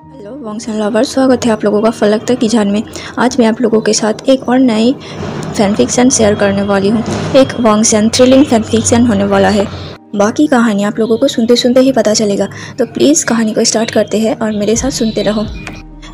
Hello Wong's and lovers, स्वागत है आप लोगों का फलक तक की जान में। आज मैं आप लोगों के साथ एक और नई फैन फिक्शन शेयर करने वाली हूँ। एक Wong's and thrilling fan fiction होने वाला है। बाकी कहानी आप लोगों को सुनते सुनते ही पता चलेगा, तो प्लीज़ कहानी को स्टार्ट करते हैं और मेरे साथ सुनते रहो।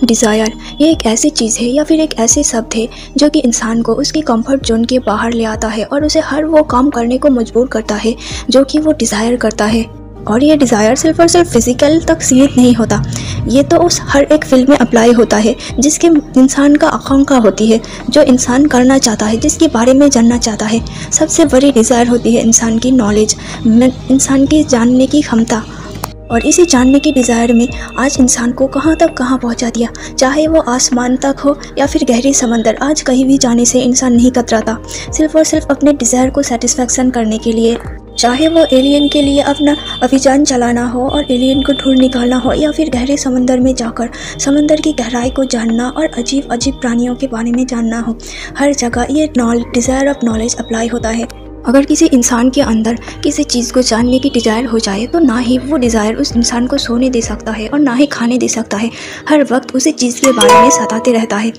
डिज़ायर ये एक ऐसी चीज़ है या फिर एक ऐसे शब्द है जो कि इंसान को उसके कंफर्ट जोन के बाहर ले आता है और उसे हर वो काम करने को मजबूर करता है जो कि वो डिज़ायर करता है। और ये डिज़ायर सिर्फ और सिर्फ फिजिकल तक सीमित नहीं होता, ये तो उस हर एक फील्ड में अप्लाई होता है जिसके इंसान का आकांक्षा होती है, जो इंसान करना चाहता है, जिसके बारे में जानना चाहता है। सबसे बड़ी डिज़ायर होती है इंसान की नॉलेज, इंसान की जानने की क्षमता। और इसी जानने की डिज़ायर में आज इंसान को कहाँ तक कहाँ पहुँचा दिया। चाहे वो आसमान तक हो या फिर गहरी समंदर, आज कहीं भी जाने से इंसान नहीं कतराता, सिर्फ और सिर्फ अपने डिज़ायर को सेटिस्फैक्शन करने के लिए। चाहे वो एलियन के लिए अपना अभियान चलाना हो और एलियन को ढूंढ निकालना हो, या फिर गहरे समंदर में जाकर समंदर की गहराई को जानना और अजीब अजीब प्राणियों के बारे में जानना हो, हर जगह ये डिज़ायर ऑफ नॉलेज अप्लाई होता है। अगर किसी इंसान के अंदर किसी चीज़ को जानने की डिज़ायर हो जाए तो ना ही वो डिज़ायर उस इंसान को सोने दे सकता है और ना ही खाने दे सकता है, हर वक्त उसी चीज़ के बारे में सताते रहता है।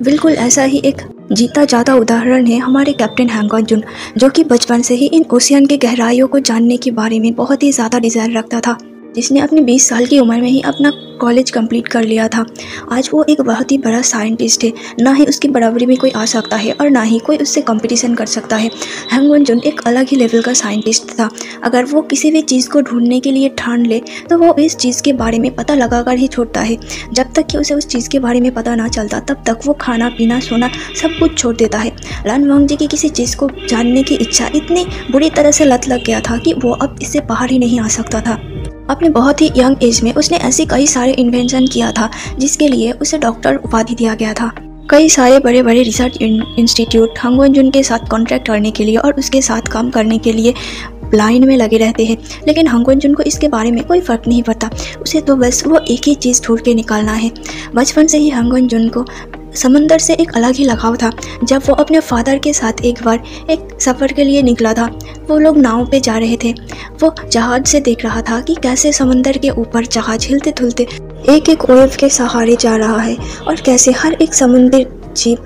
बिल्कुल ऐसा ही एक जीता जाता उदाहरण है हमारे कैप्टन हैंगॉक जुन, जो कि बचपन से ही इन ओशियन के गहराइयों को जानने के बारे में बहुत ही ज़्यादा डिज़ायर रखता था, जिसने अपनी 20 साल की उम्र में ही अपना कॉलेज कंप्लीट कर लिया था। आज वो एक बहुत ही बड़ा साइंटिस्ट है, ना ही उसकी बराबरी में कोई आ सकता है और ना ही कोई उससे कंपटीशन कर सकता है। हैंगॉक जुन एक अलग ही लेवल का साइंटिस्ट था। अगर वो किसी भी चीज़ को ढूंढने के लिए ठान ले तो वो इस चीज़ के बारे में पता लगाकर ही छोड़ता है। जब तक कि उसे उस चीज़ के बारे में पता ना चलता तब तक वो खाना पीना सोना सब कुछ छोड़ देता है। लन वांग जी की किसी चीज़ को जानने की इच्छा इतनी बुरी तरह से लत लग गया था कि वो अब इससे बाहर ही नहीं आ सकता था। अपने बहुत ही यंग एज में उसने ऐसे कई सारे इन्वेंशन किया था जिसके लिए उसे डॉक्टर उपाधि दिया गया था। कई सारे बड़े बड़े रिसर्च इंस्टीट्यूट हैंगॉक जुन के साथ कॉन्ट्रैक्ट करने के लिए और उसके साथ काम करने के लिए लाइन में लगे रहते हैं, लेकिन हैंगॉक जुन को इसके बारे में कोई फ़र्क नहीं पड़ता। उसे तो बस वो एक ही चीज़ ढूंढ के निकालना है। बचपन से ही हैंगॉक जुन को समंदर से एक अलग ही लगाव था। जब वो अपने फादर के साथ एक बार एक सफ़र के लिए निकला था, वो लोग नाव पे जा रहे थे। वो जहाज से देख रहा था कि कैसे समंदर के ऊपर जहाज हिलते थुलते एक एक वेव के सहारे जा रहा है और कैसे हर एक समुद्री जीव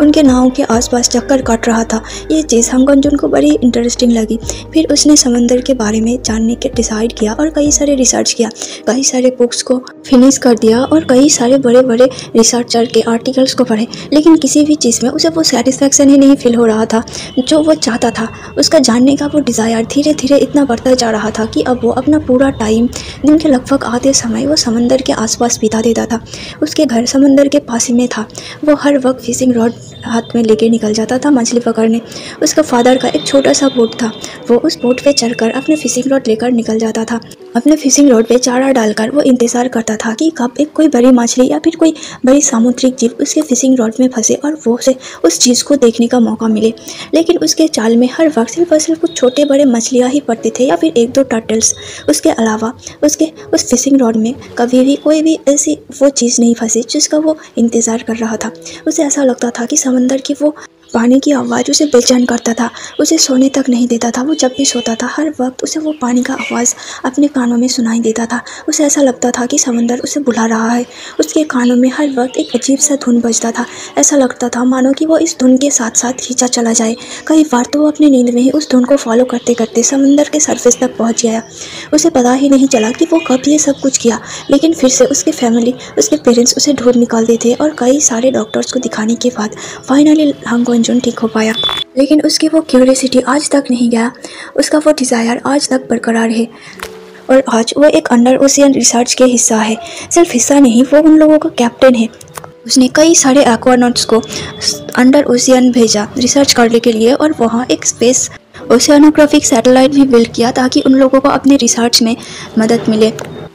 उनके नाव के आसपास चक्कर काट रहा था। ये चीज़ हैंगॉक जुन को बड़ी इंटरेस्टिंग लगी। फिर उसने समंदर के बारे में जानने के डिसाइड किया और कई सारे रिसर्च किया, कई सारे बुक्स को फिनिश कर दिया और कई सारे बड़े बड़े रिसर्चर के आर्टिकल्स को पढ़े, लेकिन किसी भी चीज़ में उसे वो सेटिस्फैक्शन ही नहीं फील हो रहा था जो वो चाहता था। उसका जानने का वो डिज़ायर धीरे धीरे इतना बढ़ता जा रहा था कि अब वो अपना पूरा टाइम दिन के लगभग आधे समय वो समंदर के आसपास बिता देता था। उसके घर समंदर के पास में था। वो हर वक्त फिशिंग रॉड हाथ में लेके निकल जाता था मछली पकड़ने। उसका फादर का एक छोटा सा बोट था, वो उस बोट पे चढ़कर अपने फिशिंग रॉड लेकर निकल जाता था। अपने फिशिंग रॉड पे चारा डालकर वो इंतज़ार करता था कि कब एक कोई बड़ी मछली या फिर कोई बड़ी सामुद्रिक जीव उसके फिशिंग रॉड में फंसे और वो उसे उस चीज़ को देखने का मौका मिले। लेकिन उसके जाल में हर वक्त सिर्फ और सिर्फ कुछ छोटे बड़े मछलियाँ ही पड़ते थे या फिर एक दो टर्टल्स। उसके अलावा उसके उस फिशिंग रॉड में कभी भी कोई भी ऐसी वो चीज़ नहीं फंसी जिसका वो इंतज़ार कर रहा था। उसे ऐसा लगता था कि समंदर की वो पानी की आवाज़ उसे बेचैन करता था, उसे सोने तक नहीं देता था। वो जब भी सोता था हर वक्त उसे वो पानी का आवाज़ अपने कानों में सुनाई देता था। उसे ऐसा लगता था कि समंदर उसे बुला रहा है। उसके कानों में हर वक्त एक अजीब सा धुन बजता था। ऐसा लगता था मानो कि वो इस धुन के साथ साथ खींचा चला जाए। कई बार तो वो अपनी नींद में ही उस धुन को फॉलो करते करते समंदर के सरफेस तक पहुँच गया। उसे पता ही नहीं चला कि वो कब ये सब कुछ किया, लेकिन फिर से उसके फैमिली, उसके पेरेंट्स उसे ढूंढ निकालते थे और कई सारे डॉक्टर्स को दिखाने के बाद फाइनली हैंगॉक जुन ठीक हो पाया। लेकिन उसकी वो क्यूरियोसिटी आज तक नहीं गया, उसका वो डिज़ायर आज तक बरकरार है और आज वो एक अंडर ओशियन रिसर्च के हिस्सा है। सिर्फ हिस्सा नहीं, वो उन लोगों का कैप्टन है। उसने कई सारे एक्वानॉट्स को अंडर ओशियन भेजा रिसर्च करने के लिए और वहाँ एक स्पेस ओशियानोग्राफिक सैटेलाइट भी बिल्ड किया ताकि उन लोगों को अपने रिसर्च में मदद मिले।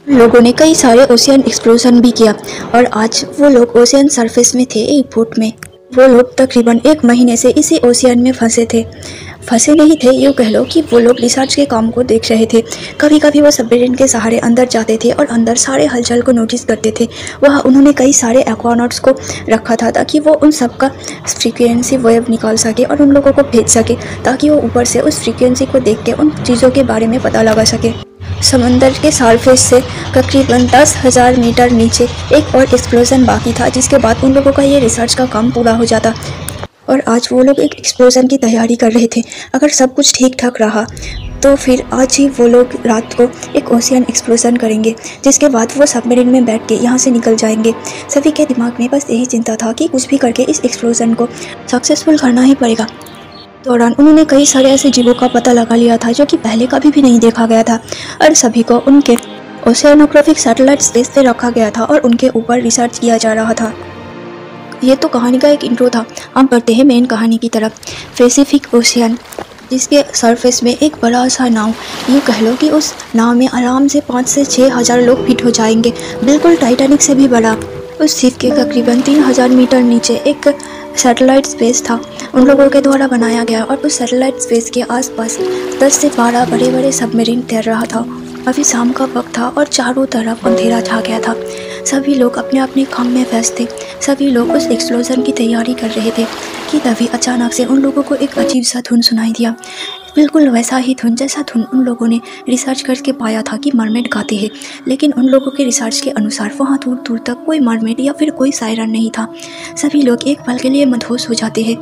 लोगों ने कई सारे ओशियन एक्सप्लोजन भी किया और आज वो लोग ओशियन सरफेस में थे एक बोट में। वो लोग तकरीबन 1 महीने से इसी ओशियन में फंसे नहीं थे, यूँ कह लो कि वो लोग रिसर्च के काम को देख रहे थे। कभी कभी वो सबमरीन के सहारे अंदर जाते थे और अंदर सारे हलचल को नोटिस करते थे। वहाँ उन्होंने कई सारे एक्वानॉट्स को रखा था ताकि वो उन सब का फ्रीक्वेंसी वेव निकाल सके और उन लोगों को भेज सके, ताकि वो ऊपर से उस फ्रीक्वेंसी को देख के उन चीज़ों के बारे में पता लगा सके। समंदर के सरफेस से तकरीबन 10,000 मीटर नीचे एक और एक्सप्लोजन बाकी था, जिसके बाद उन लोगों का ये रिसर्च का काम पूरा हो जाता और आज वो लोग एक एक्सप्लोजन की तैयारी कर रहे थे। अगर सब कुछ ठीक ठाक रहा तो फिर आज ही वो लोग रात को एक ओशियन एक्सप्लोजन करेंगे, जिसके बाद वो सबमरीन में बैठ के यहाँ से निकल जाएंगे। सभी के दिमाग में बस यही चिंता था कि कुछ भी करके इस एक्सप्लोजन को सक्सेसफुल करना ही पड़ेगा। दौरान उन्होंने कई सारे ऐसे जीवों का पता लगा लिया था जो कि पहले कभी भी नहीं देखा गया था और सभी को उनके ओशियानोग्राफिक सैटेलाइट स्पेस पे रखा गया था और उनके ऊपर रिसर्च किया जा रहा था। ये तो कहानी का एक इंट्रो था। हम बढ़ते हैं मेन कहानी की तरफ। पैसिफिक ओशियन, जिसके सरफेस में एक बड़ा सा नाव, यूँ कह लो कि उस नाव में आराम से 5 से 6 हज़ार लोग फिट हो जाएंगे, बिल्कुल टाइटैनिक से भी बड़ा। उस शिप के तकरीबन 3,000 मीटर नीचे एक सैटेलाइट स्पेस था, उन लोगों के द्वारा बनाया गया, और उस सैटेलाइट स्पेस के आसपास 10 से 12 बड़े बड़े सबमरीन तैर रहा था। अभी शाम का वक्त था और चारों तरफ अंधेरा छा गया था। सभी लोग अपने अपने काम में व्यस्त थे। सभी लोग उस एक्सप्लोजन की तैयारी कर रहे थे कि तभी अचानक से उन लोगों को एक अजीब सा धुन सुनाई दिया। बिल्कुल वैसा ही धुन जैसा धुन उन लोगों ने रिसर्च करके पाया था कि मरमेड गाते हैं, लेकिन उन लोगों के रिसर्च के अनुसार वहाँ दूर दूर तक कोई मरमेड या फिर कोई सायरन नहीं था। सभी लोग एक पल के लिए मदहोश हो जाते हैं।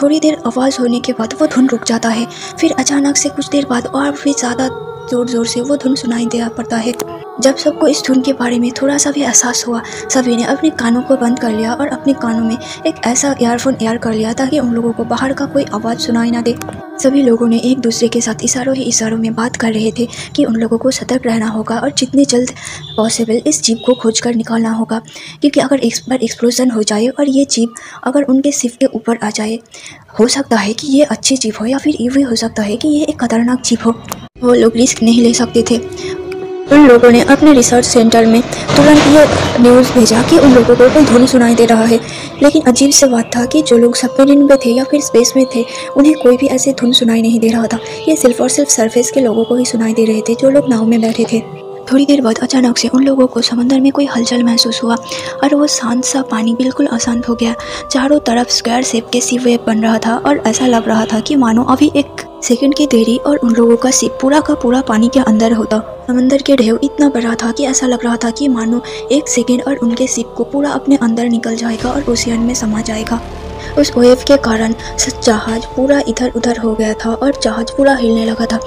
थोड़ी देर आवाज़ होने के बाद वो धुन रुक जाता है, फिर अचानक से कुछ देर बाद और फिर ज़्यादा ज़ोर ज़ोर से वो धुन सुनाई देना पड़ता है। जब सबको इस धुन के बारे में थोड़ा सा भी एहसास हुआ, सभी ने अपने कानों को बंद कर लिया और अपने कानों में एक ऐसा ईयरफोन एयर कर लिया ताकि उन लोगों को बाहर का कोई आवाज़ सुनाई ना दे। सभी लोगों ने एक दूसरे के साथ इशारों ही इशारों में बात कर रहे थे कि उन लोगों को सतर्क रहना होगा और जितनी जल्द पॉसिबल इस जीप को खोजकर निकालना होगा, क्योंकि अगर एक बार एक्सप्लोजन हो जाए और ये जीप अगर उनके शिप के ऊपर आ जाए, हो सकता है कि ये अच्छी जीप हो या फिर ये भी हो सकता है कि ये एक खतरनाक जीप हो। वो लोग रिस्क नहीं ले सकते थे। उन लोगों ने अपने रिसर्च सेंटर में तुरंत ये न्यूज़ भेजा कि उन लोगों को कोई धुन सुनाई दे रहा है, लेकिन अजीब सी बात था कि जो लोग सबमरीन में थे या फिर स्पेस में थे, उन्हें कोई भी ऐसे धुन सुनाई नहीं दे रहा था। ये सिर्फ और सिर्फ सरफेस के लोगों को ही सुनाई दे रहे थे, जो लोग नाव में बैठे थे। थोड़ी देर बाद अचानक से उन लोगों को समंदर में कोई हलचल महसूस हुआ और वो शांत सा पानी बिल्कुल अशांत हो गया। चारों तरफ स्क्वायर शेप के सी वेव बन रहा था और ऐसा लग रहा था कि मानो अभी एक सेकंड की देरी और उन लोगों का शिप पूरा का पूरा पानी के अंदर होता। समंदर के ढेव इतना बड़ा था कि ऐसा लग रहा था कि मानो एक सेकंड और उनके शिप को पूरा अपने अंदर निकल जाएगा और ओशियन में समा जाएगा। उस वेव के कारण जहाज पूरा इधर उधर हो गया था और जहाज पूरा हिलने लगा था।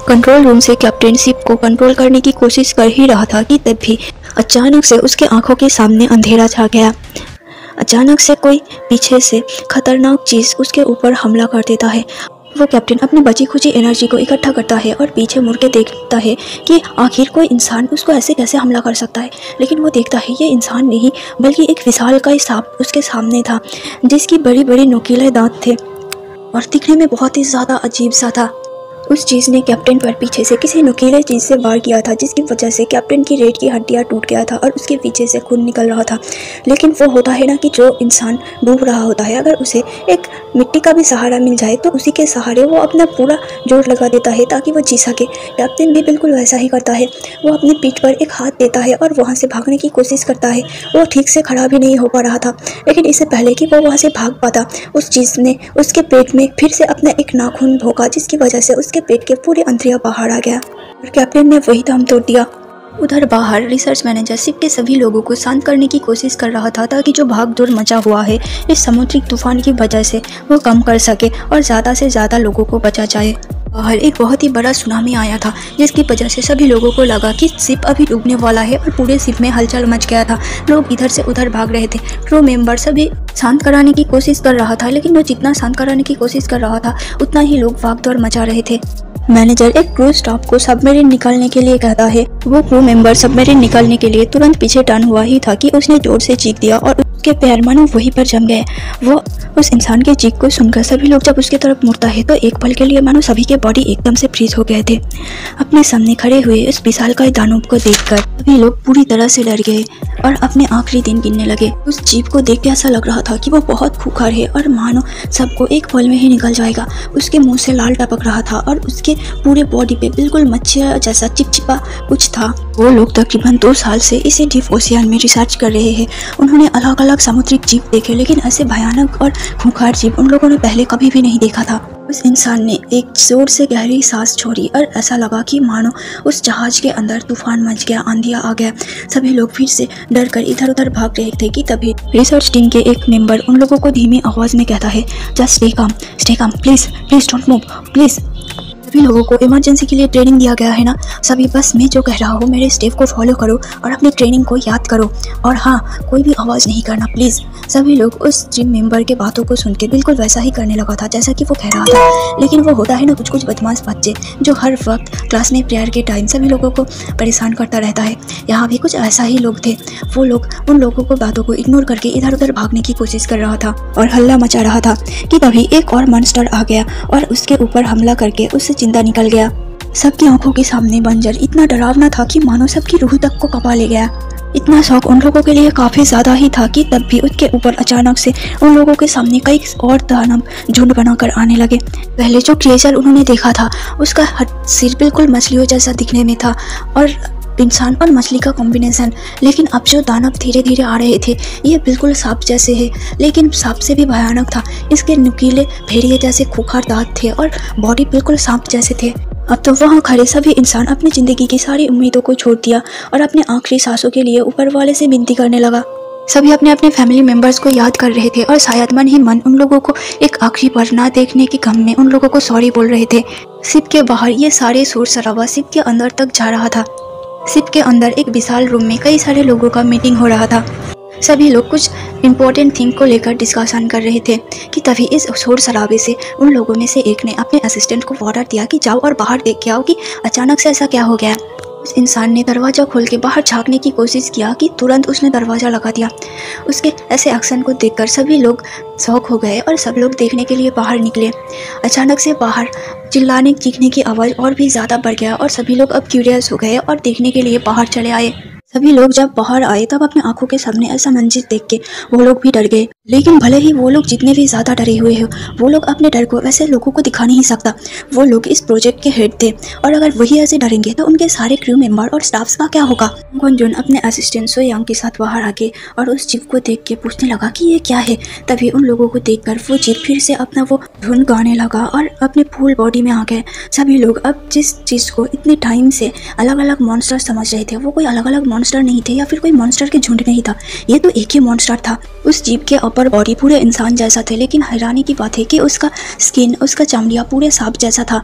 कंट्रोल रूम से कैप्टन शिप को कंट्रोल करने की कोशिश कर ही रहा था कि तभी अचानक से उसके आंखों के सामने अंधेरा छा गया। अचानक से कोई पीछे से खतरनाक चीज़ उसके ऊपर हमला कर देता है। वो कैप्टन अपनी बची खुची एनर्जी को इकट्ठा करता है और पीछे मुड़ के देखता है कि आखिर कोई इंसान उसको ऐसे कैसे हमला कर सकता है, लेकिन वो देखता है ये इंसान नहीं बल्कि एक विशालकाय सांप उसके सामने था, जिसकी बड़ी बड़ी नुकीले दांत थे और दिखने में बहुत ही ज़्यादा अजीब सा था। उस चीज़ ने कैप्टन पर पीछे से किसी नुकीले चीज़ से वार किया था, जिसकी वजह से कैप्टन की रीढ़ की हड्डियाँ टूट गया था और उसके पीछे से खून निकल रहा था। लेकिन वो होता है ना कि जो इंसान डूब रहा होता है, अगर उसे एक मिट्टी का भी सहारा मिल जाए तो उसी के सहारे वो अपना पूरा जोर लगा देता है ताकि वो जी सके। कैप्टन भी बिल्कुल वैसा ही करता है। वो अपनी पीठ पर एक हाथ देता है और वहाँ से भागने की कोशिश करता है। वो ठीक से खड़ा भी नहीं हो पा रहा था, लेकिन इससे पहले कि वो वहाँ से भाग पाता, उस चीज़ ने उसके पेट में फिर से अपना एक नाखून भोंका, जिसकी वजह से उसके पेट के पूरे अंतरिया बाहर आ गया और कैप्टन ने वही दम तोड़ दिया। उधर बाहर रिसर्च मैनेजर शिप के सभी लोगों को शांत करने की कोशिश कर रहा था ताकि जो भागदौड़ मचा हुआ है इस समुद्री तूफान की वजह से वो कम कर सके और ज़्यादा से ज़्यादा लोगों को बचा जाए। बाहर एक बहुत ही बड़ा सुनामी आया था, जिसकी वजह से सभी लोगों को लगा कि शिप अभी डूबने वाला है और पूरे शिप में हलचल मच गया था। लोग इधर से उधर भाग रहे थे। क्रू मेंबर सभी शांत कराने की कोशिश कर रहा था, लेकिन वो जितना शांत कराने की कोशिश कर रहा था उतना ही लोग भागदौड़ मचा रहे थे। मैनेजर एक क्रू स्टाफ को सबमरीन निकालने के लिए कहता है। वो क्रू मेंबर सबमरीन निकालने के लिए तुरंत पीछे टर्न हुआ ही था कि उसने जोर से चीख दिया और उसके पैर मानो वहीं पर जम गए। वो उस इंसान के चीख को सुनकर सभी लोग जब उसके तरफ मुड़ता है तो एक पल के लिए मानो सभी के बॉडी एकदम से फ्रीज हो गए थे। अपने सामने खड़े हुए इस विशालकाय दानव को देखकर सभी लोग पूरी तरह से डर गए और अपने आखिरी दिन गिनने लगे। उस जीप को देख के ऐसा लग रहा था कि वो बहुत खूंखार है और मानो सबको एक पल में ही निकल जाएगा। उसके मुंह से लाल टपक रहा था और उसके पूरे बॉडी पे बिल्कुल मच्छर जैसा चिपचिपा कुछ था। वो लोग तकरीबन 2 साल से इसी डीप ओशियन में रिसर्च कर रहे हैं। उन्होंने अलग अलग समुद्री जीव देखे, लेकिन ऐसे भयानक और खूंखार जीव उन लोगों ने पहले कभी भी नहीं देखा था। उस इंसान ने एक जोर से गहरी सांस छोड़ी और ऐसा लगा कि मानो उस जहाज के अंदर तूफान मच गया, आंधिया आ गया। सभी लोग फिर से डर कर इधर उधर भाग रहे थे कि तभी रिसर्च टीम के एक मेंबर उन लोगों को धीमी आवाज में कहता है, just stay calm please don't move please. सभी लोगों को इमरजेंसी के लिए ट्रेनिंग दिया गया है ना, सभी बस मैं जो कह रहा हूँ मेरे स्टेप को फॉलो करो और अपनी ट्रेनिंग को याद करो, और हाँ कोई भी आवाज़ नहीं करना प्लीज़। सभी लोग उस जिम मेंबर के बातों को सुन के बिल्कुल वैसा ही करने लगा था जैसा कि वो कह रहा था। लेकिन वो होता है ना कुछ बदमाश बच्चे जो हर वक्त क्लास में प्रेयर के टाइम सभी लोगों को परेशान करता रहता है। यहाँ भी कुछ ऐसा ही लोग थे। वो लोग उन लोगों को बातों को इग्नोर करके इधर उधर भागने की कोशिश कर रहा था और हल्ला मचा रहा था कि तभी एक और मॉन्स्टर आ गया और उसके ऊपर हमला करके उससे जिंदा निकल गया। सबकी आंखों के सामने मंजर इतना डरावना था कि मानो सबकी रूह तक को कपा ले गया। इतना शौक उन लोगों के लिए काफ़ी ज़्यादा ही था कि तब भी उसके ऊपर अचानक से उन लोगों के सामने कई और दानव झुंड बनाकर आने लगे। पहले जो क्रिएचर उन्होंने देखा था उसका सिर बिल्कुल मछलियों जैसा दिखने में था और इंसान और मछली का कॉम्बिनेशन, लेकिन अब जो दानव धीरे धीरे आ रहे थे ये बिल्कुल सांप जैसे है, लेकिन सांप से भी भयानक था। इसके नुकीले भेड़िए जैसे खूंखार दांत थे और बॉडी बिल्कुल सांप जैसे थे। अब तो वहाँ खड़े सभी इंसान अपनी ज़िंदगी की सारी उम्मीदों को छोड़ दिया और अपने आखिरी सांसों के लिए ऊपर वाले से विनती करने लगा। सभी अपने अपने फैमिली मेंबर्स को याद कर रहे थे और शायद मन ही मन उन लोगों को एक आखिरी बार ना देखने के गम में उन लोगों को सॉरी बोल रहे थे। शिप के बाहर ये सारे शोर शराबा शिप के अंदर तक जा रहा था। शिप के अंदर एक विशाल रूम में कई सारे लोगों का मीटिंग हो रहा था। सभी लोग कुछ इम्पोर्टेंट थिंग को लेकर डिस्कशन कर रहे थे कि तभी इस शोर शराबे से उन लोगों में से एक ने अपने असिस्टेंट को ऑर्डर दिया कि जाओ और बाहर देख के आओ कि अचानक से ऐसा क्या हो गया। उस इंसान ने दरवाज़ा खोल के बाहर झांकने की कोशिश किया कि तुरंत उसने दरवाज़ा लगा दिया। उसके ऐसे एक्शन को देखकर सभी लोग शॉक हो गए और सब लोग देखने के लिए बाहर निकले। अचानक से बाहर चिल्लाने चीखने की आवाज़ और भी ज़्यादा बढ़ गया और सभी लोग अब क्यूरियस हो गए और देखने के लिए बाहर चले आए। सभी लोग जब बाहर आए तब अपने आंखों के सामने ऐसा मंजर देख के वो लोग भी डर गए। लेकिन भले ही वो लोग जितने भी ज़्यादा डरे हुए हो, वो लोग अपने डर को वैसे लोगों को दिखा नहीं सकता। वो लोग इस प्रोजेक्ट के हेड थे और अगर वही ऐसे डरेंगे तो उनके सारे क्रू मेंबर और स्टाफ्स का क्या होगा। गुंजन अपने असिस्टेंट सो यांग के साथ बाहर आके और उस जीप को देख के पूछने लगा कि ये क्या है। तभी उन लोगों को देखकर वो जीप फिर से अपना वो धुन गाने लगा और अपने फुल बॉडी में आ गए। सभी लोग अब जिस चीज़ को इतने टाइम से अलग अलग मॉन्स्टर समझ रहे थे वो कोई अलग अलग मॉन्स्टर नहीं थे या फिर कोई मॉन्स्टर के झुंड नहीं था, ये तो एक ही मॉन्स्टर था। उस जीप के अपर बॉडी पूरे इंसान जैसा थे, लेकिन हैरानी की बात है कि उसका स्किन, उसका चमड़िया पूरे सांप जैसा था।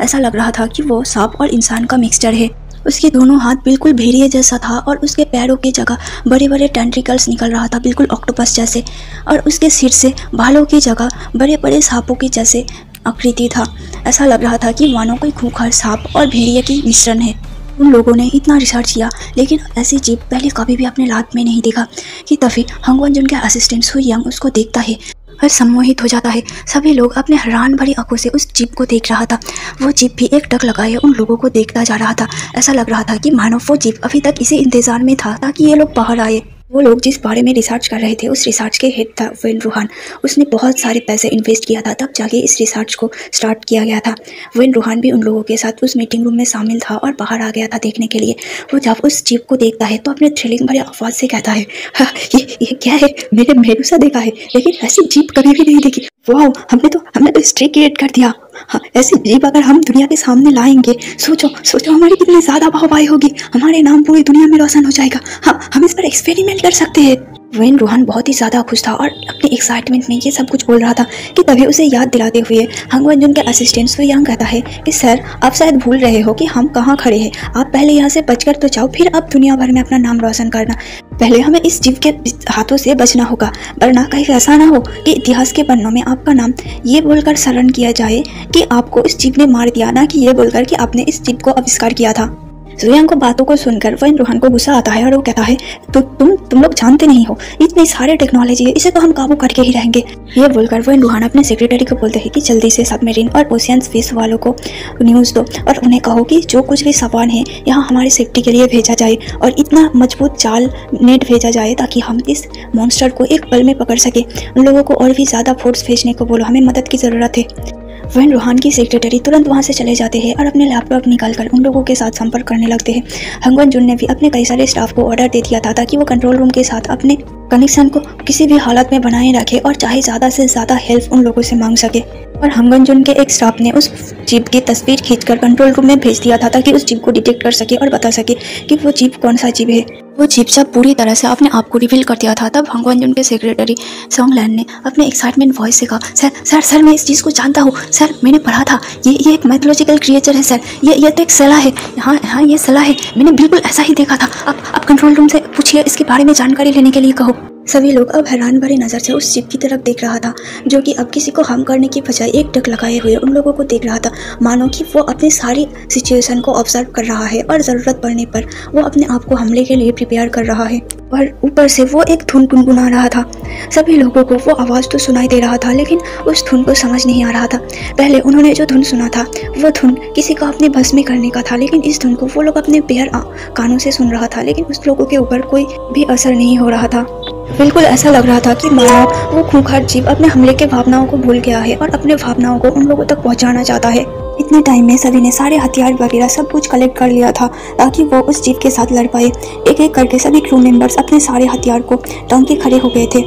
ऐसा लग रहा था कि वो सांप और इंसान का मिक्सचर है। उसके दोनों हाथ बिल्कुल भेड़िए जैसा था और उसके पैरों की जगह बड़े बड़े टेंट्रिकल्स निकल रहा था बिल्कुल ऑक्टोपस जैसे, और उसके सिर से बालों की जगह बड़े बड़े सांपों की जैसे आकृति था। ऐसा लग रहा था कि मानो कोई खूंखार सांप और भेड़िए की मिश्रण है। उन लोगों ने इतना रिसर्च किया लेकिन ऐसी जीप पहले कभी भी अपने लाइफ में नहीं देखा कि तभी हंगवनजुन का असिस्टेंट सु यांग उसको देखता है और सम्मोहित हो जाता है। सभी लोग अपने हैरान भरी आंखों से उस जीप को देख रहा था। वो जीप भी एक टक लगाए उन लोगों को देखता जा रहा था। ऐसा लग रहा था कि मानो वो जीप अभी तक इसी इंतजार में था ताकि ये लोग बाहर आए। वो लोग जिस बारे में रिसर्च कर रहे थे उस रिसर्च के हेड था वेन रूहान। उसने बहुत सारे पैसे इन्वेस्ट किया था, तब जाके इस रिसर्च को स्टार्ट किया गया था। वेन रूहान भी उन लोगों के साथ उस मीटिंग रूम में शामिल था और बाहर आ गया था देखने के लिए। वो जब उस जीप को देखता है तो अपने थ्रिलिंग भरे आवाज़ से कहता है, हाँ ये क्या है, मैंने मेडूसा देखा है लेकिन ऐसी जीप कभी भी नहीं देखी। वाह, हमने तो हिस्ट्री क्रिएट कर दिया। हाँ, ऐसी जीप अगर हम दुनिया के सामने लाएंगे, सोचो हमारी कितनी ज़्यादा वाहवाही होगी, हमारे नाम पूरी दुनिया में रोशन हो जाएगा। हाँ, हम इस पर एक्सपेरिमेंट कर सकते हैं। वेन रूहान बहुत ही ज़्यादा खुश था और अपने एक्साइटमेंट में ये सब कुछ बोल रहा था कि तभी उसे याद दिलाते हुए हंगवनजुन के असिस्टेंट सु यांग कहता है कि सर, आप शायद भूल रहे हो कि हम कहाँ खड़े हैं। आप पहले यहाँ से बचकर तो जाओ, फिर आप दुनिया भर में अपना नाम रोशन करना। पहले हमें इस जीव के हाथों से बचना होगा, वरना कहीं ऐसा ना हो कि इतिहास के पन्नों में आपका नाम ये बोलकर स्मरण किया जाए कि आपको इस जीव ने मार दिया, ना कि ये बोलकर कि आपने इस जीव को आविष्कार किया था। सु यांग को बातों को सुनकर वेन रूहान को गुस्सा आता है और वो कहता है, तो तुम लोग जानते नहीं हो, इतनी सारे टेक्नोलॉजी है, इसे तो हम काबू करके ही रहेंगे। ये बोलकर वेन रूहान अपने सेक्रेटरी को बोलते हैं कि जल्दी से सबमरीन और ओशियन स्पेस वालों को न्यूज़ दो और उन्हें कहो कि जो कुछ भी सामान है यहाँ हमारी सेफ्टी के लिए भेजा जाए और इतना मजबूत जाल नेट भेजा जाए ताकि हम इस मॉन्स्टर को एक पल में पकड़ सके। उन लोगों को और भी ज़्यादा फोर्स भेजने को बोलो, हमें मदद की ज़रूरत है। वेन रूहान की सेक्रेटरी तुरंत वहां से चले जाते हैं और अपने लैपटॉप निकालकर उन लोगों के साथ संपर्क करने लगते हैं। हंगवनजुन ने भी अपने कई सारे स्टाफ को ऑर्डर दे दिया था ताकि वो कंट्रोल रूम के साथ अपने कनेक्शन को किसी भी हालत में बनाए रखे और चाहे ज़्यादा से ज़्यादा हेल्प उन लोगों से मांग सके। और हंगन जुन के एक स्टाफ ने उस जीप की तस्वीर खींचकर कंट्रोल रूम में भेज दिया था ताकि उस जीप को डिटेक्ट कर सके और बता सके कि वो जीप कौन सा जीप है। वो जीप जब पूरी तरह से अपने आप को रिवील कर दिया था तब हंगन जुन के सेक्रेटरी सोंगलैन ने अपने एक्साइटमेंट वॉइस से कहा, सर सर सर मैं इस चीज़ को जानता हूँ सर, मैंने पढ़ा था, ये एक मैथोलॉजिकल क्रिएचर है सर, ये तो एक सला है, हाँ हाँ ये सला है, मैंने बिल्कुल ऐसा ही देखा था। आप कंट्रोल रूम से पूछिए, इसके बारे में जानकारी लेने के लिए कहो। सभी लोग अब हैरान भरी नज़र से उस जीप की तरफ देख रहा था जो कि अब किसी को हार्म करने की बजाय एक टक लगाए हुए उन लोगों को देख रहा था, मानो कि वो अपनी सारी सिचुएशन को ऑब्जर्व कर रहा है और ज़रूरत पड़ने पर वो अपने आप को हमले के लिए प्रिपेयर कर रहा है। और ऊपर से वो एक धुन गुनगुना रहा था। सभी लोगों को वो आवाज़ तो सुनाई दे रहा था लेकिन उस धुन को समझ नहीं आ रहा था। पहले उन्होंने जो धुन सुना था वो धुन किसी को अपने बस में करने का था, लेकिन इस धुन को वो लोग अपने बेहर कानों से सुन रहा था, लेकिन उस लोगों के ऊपर कोई भी असर नहीं हो रहा था। बिल्कुल ऐसा लग रहा था कि मानो वो खूंखार जीव अपने हमले के भावनाओं को भूल गया है और अपने भावनाओं को उन लोगों तक पहुंचाना चाहता है। इतने टाइम में सभी ने सारे हथियार वगैरह सब कुछ कलेक्ट कर लिया था ताकि वो उस जीप के साथ लड़ पाए। एक एक करके सभी क्रू मेंबर्स अपने सारे हथियार को टांग के खड़े हो गए थे।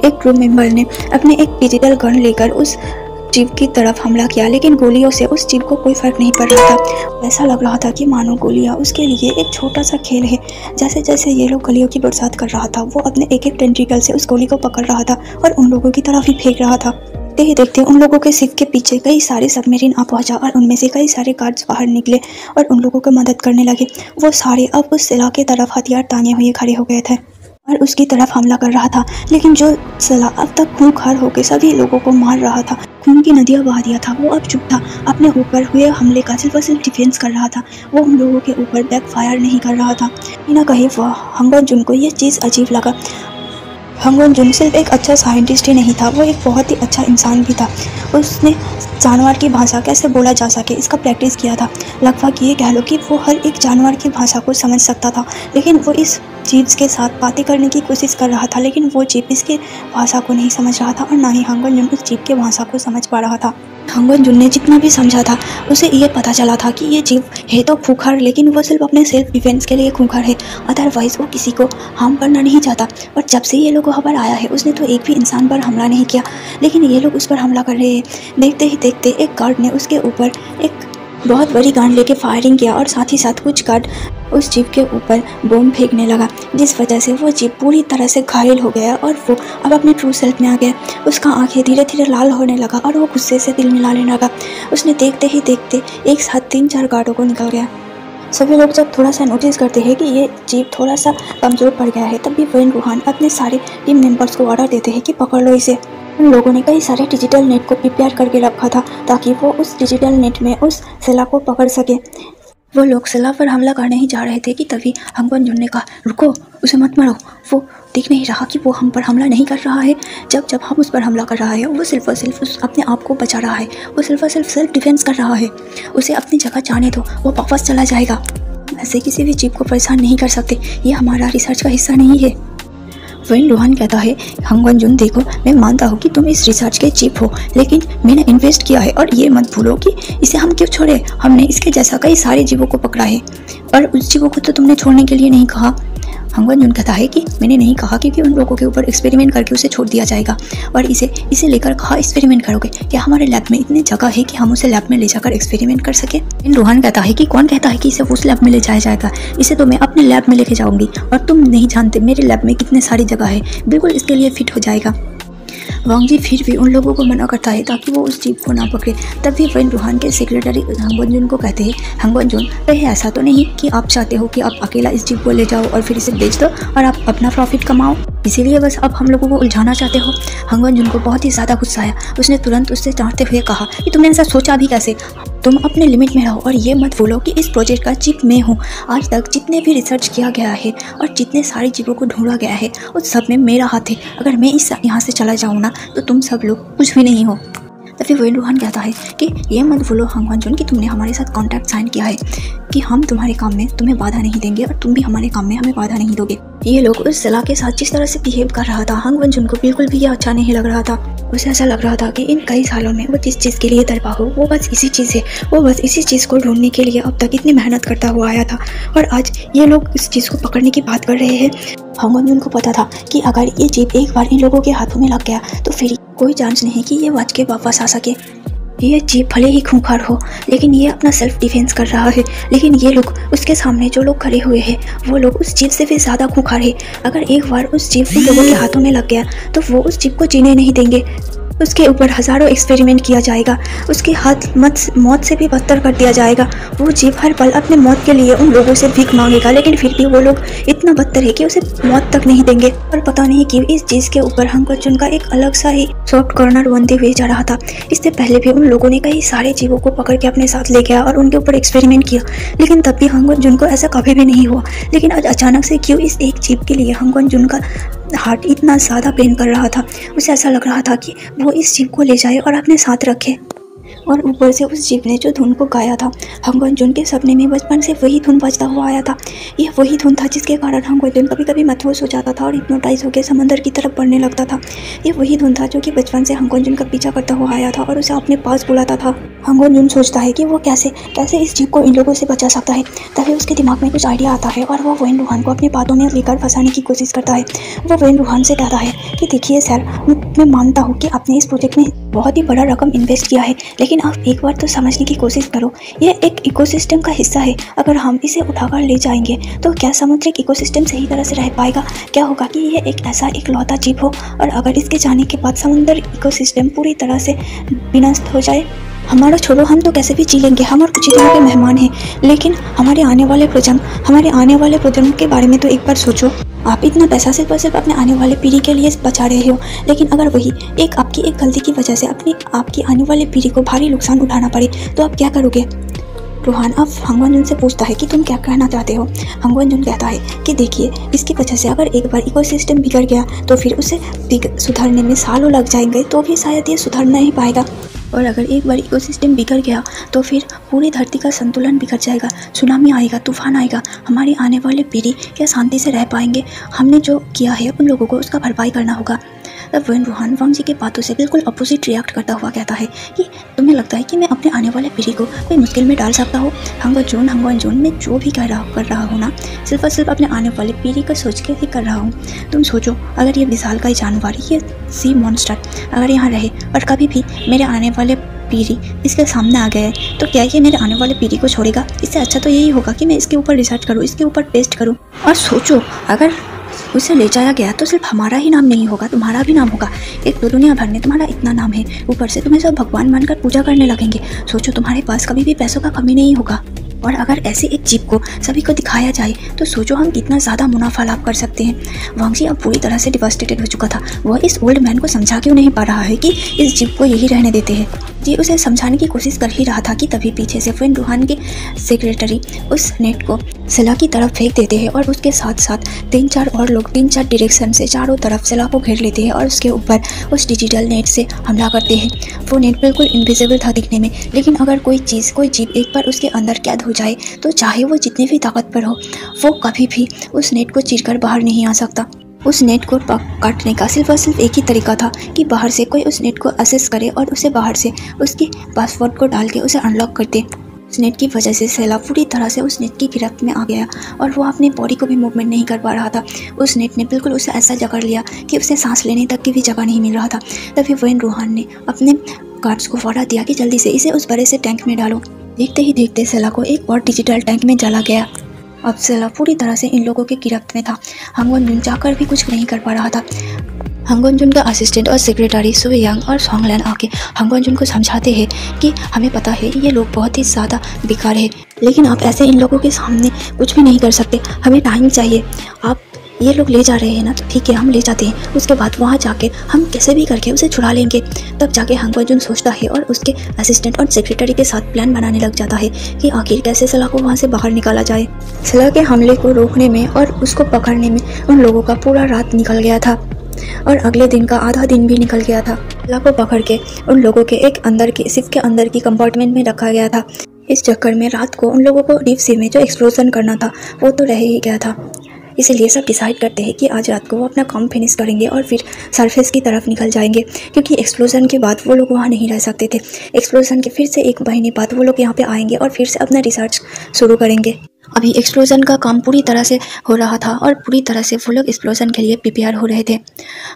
एक क्रू मेंबर ने अपने एक डिजिटल गन लेकर उस जीप की तरफ हमला किया, लेकिन गोलियों से उस जीप को कोई फर्क नहीं पड़ रहा था। ऐसा लग रहा था कि मानो गोलियां उसके लिए एक छोटा सा खेल है। जैसे जैसे ये लोग गोलियों की बरसात कर रहा था वो अपने एक एक टेंट्रिकल से उस गोली को पकड़ रहा था और उन लोगों की तरफ ही फेंक रहा था। देखते ही देखते उन लोगों के शिप के पीछे कई सारे सबमरीन आ पहुंचा और उनमें से कई सारे गार्ड्स बाहर निकले और उन लोगों को मदद करने लगे। वो सारे अब उस सिला के तरफ हथियार ताने हुए खड़े हो गए थे और उसकी तरफ हमला कर रहा था, लेकिन जो सिला अब तक खूंखार होकर सभी लोगों को मार रहा था, खून की नदियां बहा दिया था, वो अब चुप था। अपने ऊपर हुए हमले का सिर्फ और सिर्फ डिफेंस कर रहा था। वो उन लोगों के ऊपर बैक फायर नहीं कर रहा था। बिना कहे वह हंगन जुन को ये चीज़ अजीब लगा। हंगन जुन सिर्फ एक अच्छा साइंटिस्ट ही नहीं था, वो एक बहुत ही अच्छा इंसान भी था। उसने जानवर की भाषा कैसे बोला जा सके इसका प्रैक्टिस किया था। लगभग ये कह लो कि वो हर एक जानवर की भाषा को समझ सकता था, लेकिन वो इस जीव के साथ बातें करने की कोशिश कर रहा था, लेकिन वो जीव इसकी भाषा को नहीं समझ रहा था और ना ही हंगन जुन उस जीव की भाषा को समझ पा रहा था। हंगन जुन ने जितना भी समझा था उसे ये पता चला था कि ये जीव है तो खूंखार, लेकिन वो सिर्फ अपने सेल्फ डिफेंस के लिए खूंखार है, अदरवाइज वो किसी को हार्म करना नहीं चाहता। और जब से ये लोगों को खबर आया है उसने तो एक भी इंसान पर हमला नहीं किया, लेकिन ये लोग उस पर हमला कर रहे हैं। देखते ही देखते एक गार्ड ने उसके ऊपर एक बहुत बड़ी गान लेके फायरिंग किया और साथ ही साथ कुछ गार्ड उस जीप के ऊपर बम फेंकने लगा, जिस वजह से वो जीप पूरी तरह से घायल हो गया और वो अब अपने ट्रू सेल्फ में आ गया। उसका आंखें धीरे धीरे लाल होने लगा और वो गुस्से से दिल मिला लेने लगा। उसने देखते ही देखते एक साथ 3-4 गार्डों को निकल गया। सभी लोग जब थोड़ा सा नोटिस करते हैं कि ये जीप थोड़ा सा कमज़ोर पड़ गया है, तब भी वेन रूहान अपने सारे टीम मेंबर्स को ऑर्डर देते हैं कि पकड़ लो इसे। उन लोगों ने कई सारे डिजिटल नेट को प्रिपेयर करके रखा था ताकि वो उस डिजिटल नेट में उस सिला को पकड़ सके। वो लोग सिला पर हमला करने ही जा रहे थे कि तभी हंगन जुन ने कहा, रुको, उसे मत मारो, वो दिख नहीं रहा कि वो हम पर हमला नहीं कर रहा है। जब हम उस पर हमला कर रहा है वो सिर्फ और सिर्फ अपने आप को बचा रहा है, वो सिर्फ और सिर्फ सेल्फ डिफेंस कर रहा है। उसे अपनी जगह जाने दो, वो वापस चला जाएगा। ऐसे किसी भी जीव को परेशान नहीं कर सकते, ये हमारा रिसर्च का हिस्सा नहीं है। वेन रूहान कहता है, हंगन जुन देखो, मैं मानता हूँ कि तुम इस रिसर्च के चीफ हो, लेकिन मैंने इन्वेस्ट किया है और ये मत भूलो कि इसे हम क्यों छोड़े। हमने इसके जैसा कई सारे जीवों को पकड़ा है और उस जीवों को तो तुमने छोड़ने के लिए नहीं कहा। हंगन जुन कहता है कि मैंने नहीं कहा, क्योंकि उन लोगों के ऊपर एक्सपेरिमेंट करके उसे छोड़ दिया जाएगा और इसे लेकर कहा एक्सपेरिमेंट करोगे क्या? हमारे लैब में इतनी जगह है कि हम उसे लैब में ले जाकर एक्सपेरिमेंट कर सके। रूहान कहता है कि कौन कहता है कि इसे उस लैब में ले जाया जाएगा, इसे तो मैं अपने लैब में लेके जाऊंगी और तुम नहीं जानते मेरे लैब में कितने सारी जगह है, बिल्कुल इसके लिए फिट हो जाएगा। वांग जी फिर भी उन लोगों को मना करता है ताकि वो उस जीप को ना पकड़े। तभी वेन रूहान के सेक्रेटरी हंगन जुन को कहते हैं, हंगन जुन, कहीं ऐसा तो नहीं कि आप चाहते हो कि आप अकेला इस जीप को ले जाओ और फिर इसे बेच दो और आप अपना प्रॉफिट कमाओ, इसीलिए बस आप हम लोगों को उलझाना चाहते हो। हंगन जुन को बहुत ही ज़्यादा गुस्सा आया। उसने तुरंत उससे डांटते हुए कहा कि तुमने ऐसा सोचा भी कैसे? तुम अपने लिमिट में रहो और ये मत भूलो कि इस प्रोजेक्ट का चीफ मैं हूँ। आज तक जितने भी रिसर्च किया गया है और जितने सारे जीवों को ढूंढा गया है उस सब में मेरा हाथ है। अगर मैं यहाँ से चला जाऊँ ना तो तुम सब लोग कुछ भी नहीं हो। तभी वेन रूहान कहता है कि ये मत भूलो हंगन जुन कि तुमने हमारे साथ कॉन्ट्रैक्ट साइन किया है कि हम तुम्हारे काम में तुम्हें बाधा नहीं देंगे और तुम भी हमारे काम में हमें बाधा नहीं दोगे। ये लोग उस सिला के साथ जिस तरह से बिहेव कर रहा था, हंगन जुन को बिल्कुल भी यह अच्छा नहीं लग रहा था। उसे ऐसा लग रहा था कि इन कई सालों में वो जिस चीज़ के लिए तड़पा हो वो बस इसी चीज़ है, वो बस इसी चीज़ को ढूंढने के लिए अब तक इतनी मेहनत करता हुआ आया था और आज ये लोग इस चीज़ को पकड़ने की बात कर रहे हैं। हंगन जुन को पता था कि अगर ये जीप एक बार इन लोगों के हाथों में लग गया तो फिर कोई चांस नहीं कि ये बच के वापस आ सके। ये जीप भले ही खूंखार हो, लेकिन ये अपना सेल्फ डिफेंस कर रहा है। लेकिन ये लोग, उसके सामने जो लोग खड़े हुए हैं, वो लोग उस जीप से भी ज़्यादा खूंखार है। अगर एक बार उस जीप उन लोगों के हाथों में लग गया तो वो उस जीप को जीने नहीं देंगे। उसके ऊपर हज़ारों एक्सपेरिमेंट किया जाएगा, उसके हाथ मौत से भी बदतर कर दिया जाएगा। वो जीप हर पल अपने मौत के लिए उन लोगों से भीख मांगेगा, लेकिन फिर भी वो लोग इतना बदतर है कि उसे मौत तक नहीं देंगे। और पता नहीं क्यों इस चीज़ के ऊपर हांग वंजन का एक अलग सा ही सॉफ्ट कॉर्नर बनते हुए जा रहा था। इससे पहले भी उन लोगों ने कई सारे जीवों को पकड़ के अपने साथ ले गया और उनके ऊपर एक्सपेरिमेंट किया, लेकिन तब भी हांग वंजन को ऐसा कभी भी नहीं हुआ। लेकिन आज अचानक से क्यों इस एक जीप के लिए हांग वंजन का हार्ट इतना ज़्यादा पेन कर रहा था। उसे ऐसा लग रहा था कि वो इस जीप को ले जाए और अपने साथ रखे। और ऊपर से उस जीप ने जो धुन को गाया था, हांग वंजन के सपने में बचपन से वही धुन बजता हुआ आया था। यह वही धुन था जिसके कारण हांग वंजन कभी कभी महसूस हो जाता था और हिप्नोटाइज होकर समंदर की तरफ बढ़ने लगता था। यह वही धुन था जो कि बचपन से हांग वंजन का पीछा करता हुआ आया था और उसे अपने पास बुलाता था। हांग वंजन सोचता है कि वो कैसे इस जीप को इन लोगों से बचा सकता है। तभी उसके दिमाग में कुछ आइडिया आता है और वो वेन रूहान को अपने बातों में लेकर फंसाने की कोशिश करता है। वो वेन रूहान से कहता है कि देखिए सर, मैं मानता हूँ कि आपने इस प्रोजेक्ट में बहुत ही बड़ा रकम इन्वेस्ट किया है, लेकिन आप एक बार तो समझने की कोशिश करो। यह एक इकोसिस्टम का हिस्सा है। अगर हम इसे उठाकर ले जाएंगे तो क्या समुद्रिक इकोसिस्टम सही तरह से रह पाएगा? क्या होगा कि यह एक ऐसा इकलौता जीव हो और अगर इसके जाने के बाद समुद्र इकोसिस्टम पूरी तरह से विनष्ट हो जाए? हमारा छोड़ो, हम तो कैसे भी जी लेंगे, हम और कुछ ही दिनों के मेहमान हैं, लेकिन हमारे आने वाले प्रजन्म के बारे में तो एक बार सोचो। आप इतना पैसा सिर्फ और सिर्फ अपने आने वाले पीढ़ी के लिए बचा रहे हो, लेकिन अगर वही आपकी एक गलती की वजह से आपकी आने वाली पीढ़ी को भारी नुकसान उठाना पड़े तो आप क्या करोगे? रूहान अब हांग वंजन से पूछता है कि तुम क्या कहना चाहते हो। हांग वंजन कहता है कि देखिए, इसकी वजह से अगर एक बार इकोसिस्टम बिगड़ गया तो फिर उसे सुधारने में सालों लग जाएंगे, तो भी शायद ये सुधर नहीं पाएगा। और अगर एक बार इकोसिस्टम बिगड़ गया तो फिर पूरी धरती का संतुलन बिगड़ जाएगा, सुनामी आएगा, तूफान आएगा। हमारी आने वाली पीढ़ी क्या शांति से रह पाएंगे? हमने जो किया है उन लोगों को उसका भरपाई करना होगा। तब वेन रूहान वांग जी के बातों से बिल्कुल अपोजिट रिएक्ट करता हुआ कहता है कि तुम्हें लगता है कि मैं अपने आने वाले पीढ़ी को कोई मुश्किल में डाल सकता हूँ? हांग वंजन, मैं जो भी कर रहा हूँ ना, सिर्फ और सिर्फ अपने आने वाली पीढ़ी को सोच के ही कर रहा हूँ। तुम सोचो, अगर ये विशालकाय जानवर, ये सी मॉन्स्टर अगर यहाँ रहे और कभी भी मेरे आने वाले पीढ़ी इसके सामने आ गए तो क्या ये मेरे आने वाले पीढ़ी को छोड़ेगा? इससे अच्छा तो यही होगा कि मैं इसके ऊपर रिसर्च करूँ, इसके ऊपर टेस्ट करूँ। और सोचो, अगर उसे ले जाया गया तो सिर्फ हमारा ही नाम नहीं होगा, तुम्हारा भी नाम होगा। एक तो दुनिया भर में तुम्हारा इतना नाम है, ऊपर से तुम्हें सब भगवान मानकर पूजा करने लगेंगे। सोचो, तुम्हारे पास कभी भी पैसों का कमी नहीं होगा। और अगर ऐसे एक जीप को सभी को दिखाया जाए तो सोचो हम कितना ज़्यादा मुनाफा लाभ कर सकते हैं। वांग जी अब पूरी तरह से डिवास्टेटेड हो चुका था। वह इस ओल्ड मैन को समझा क्यों नहीं पा रहा है कि इस जीप को यही रहने देते हैं। जी उसे समझाने की कोशिश कर ही रहा था कि तभी पीछे से वेन रूहान के सेक्रेटरी उस नेट को सिला की तरफ फेंक देते हैं और उसके साथ साथ 3-4 और लोग 3-4 डायरेक्शन से चारों तरफ सिला को घेर लेते हैं और उसके ऊपर उस डिजिटल नेट से हमला करते हैं। वो नेट बिल्कुल इनविजिबल था दिखने में, लेकिन अगर कोई जीव एक बार उसके अंदर कैद हो जाए तो चाहे वो जितने भी ताकतवर हो, वो कभी भी उस नेट को चीरकर बाहर नहीं आ सकता। उस नेट को काटने का सिर्फ और सिर्फ एक ही तरीका था कि बाहर से कोई उस नेट को एक्सेस करे और उसे बाहर से उसकी पासवर्ड को डाल के उसे अनलॉक कर दे। उस नेट की वजह से सेला पूरी तरह से उस नेट की गिरफ्त में आ गया और वो अपनी बॉडी को भी मूवमेंट नहीं कर पा रहा था। उस नेट ने बिल्कुल उसे ऐसा जकड़ लिया कि उसे सांस लेने तक की भी जगह नहीं मिल रहा था। तभी वेन रूहान ने अपने गार्ड्स को ऑर्डर दिया कि जल्दी से इसे उस बड़े से टैंक में डालो। देखते ही देखते सेला को एक और डिजिटल टैंक में डाला गया। अब सेला पूरी तरह से इन लोगों के गिरफ्त में था। हांग वंजन जाकर भी कुछ नहीं कर पा रहा था। हांग वंजन का असिस्टेंट और सेक्रेटरी सुवे यांग और सोंगलैन आके हांग वंजन को समझाते हैं कि हमें पता है ये लोग बहुत ही ज़्यादा बेकार है, लेकिन आप ऐसे इन लोगों के सामने कुछ भी नहीं कर सकते। हमें टाइम चाहिए। आप ये लोग ले जा रहे हैं ना, तो ठीक है, हम ले जाते हैं। उसके बाद वहाँ जाके हम कैसे भी करके उसे छुड़ा लेंगे। तब जाके हांग वंजन सोचता है और उसके असिस्टेंट और सेक्रेटरी के साथ प्लान बनाने लग जाता है कि आखिर कैसे सेला को वहाँ से बाहर निकाला जाए। सेला के हमले को रोकने में और उसको पकड़ने में उन लोगों का पूरा रात निकल गया था और अगले दिन का आधा दिन भी निकल गया था। सेला को पकड़ के उन लोगों के एक शिप के अंदर की कंपार्टमेंट में रखा गया था। इस चक्कर में रात को उन लोगों को डीप सी में जो एक्सप्लोजन करना था वो तो रह ही गया था। इसीलिए सब डिसाइड करते हैं कि आज रात को वो अपना काम फिनिश करेंगे और फिर सरफेस की तरफ निकल जाएंगे, क्योंकि एक्सप्लोजन के बाद वो लोग वहाँ नहीं रह सकते थे। एक्सप्लोजन के फिर से 1 महीने बाद वो लोग यहाँ पे आएंगे और फिर से अपना रिसर्च शुरू करेंगे। अभी एक्सप्लोजन का काम पूरी तरह से हो रहा था और पूरी तरह से वो लोग एक्सप्लोजन के लिए प्रिपेयर हो रहे थे।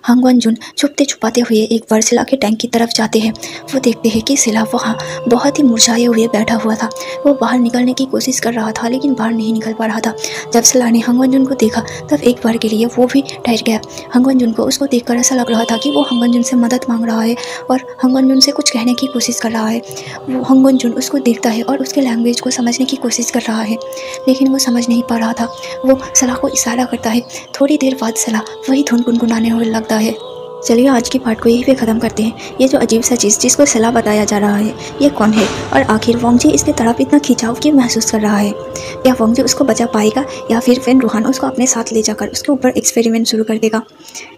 हांग वनजुन छुपते छुपाते हुए एक बार सिला के टैंक की तरफ जाते हैं। वो देखते हैं कि सिला वहाँ बहुत ही मुरझाए हुए बैठा हुआ था। वो बाहर निकलने की कोशिश कर रहा था लेकिन बाहर नहीं निकल पा रहा था। जब सिला ने हांग वनजुन को देखा तब एक बार के लिए वो भी ठहर गया। हांग वनजुन को उसको देखकर ऐसा लग रहा था कि वो हांग वनजुन से मदद मांग रहा है और हांग वनजुन से कुछ कहने की कोशिश कर रहा है। वो हांग वनजुन उसको देखता है और उसके लैंग्वेज को समझने की कोशिश कर रहा है लेकिन वो समझ नहीं पा रहा था। वो सलाह को इशारा करता है। थोड़ी देर बाद सलाह वही धुन गुनगुनाने हुए लगता है। चलिए आज की पार्ट को यहीं पे ख़त्म करते हैं। ये जो अजीब सा चीज़ जिसको सलाह बताया जा रहा है ये कौन है और आखिर वोंगजी इसके तरफ इतना खिंचाव क्यों महसूस कर रहा है? या वोंगजी उसको बचा पाएगा या फिर फेन रूहान उसको अपने साथ ले जाकर उसके ऊपर एक्सपेरिमेंट शुरू कर देगा?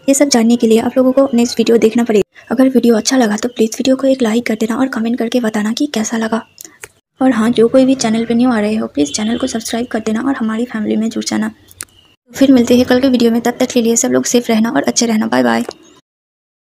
ये सब जानने के लिए आप लोगों को नेक्स्ट वीडियो देखना पड़ेगा। अगर वीडियो अच्छा लगा तो प्लीज़ वीडियो को एक लाइक कर देना और कमेंट करके बताना कि कैसा लगा। और हाँ, जो कोई भी चैनल पे न्यू आ रहे हो प्लीज़ चैनल को सब्सक्राइब कर देना और हमारी फैमिली में जुड़ जाना। फिर मिलते हैं कल के वीडियो में। तब तक के लिए सब लोग सेफ रहना और अच्छे रहना। Bye bye.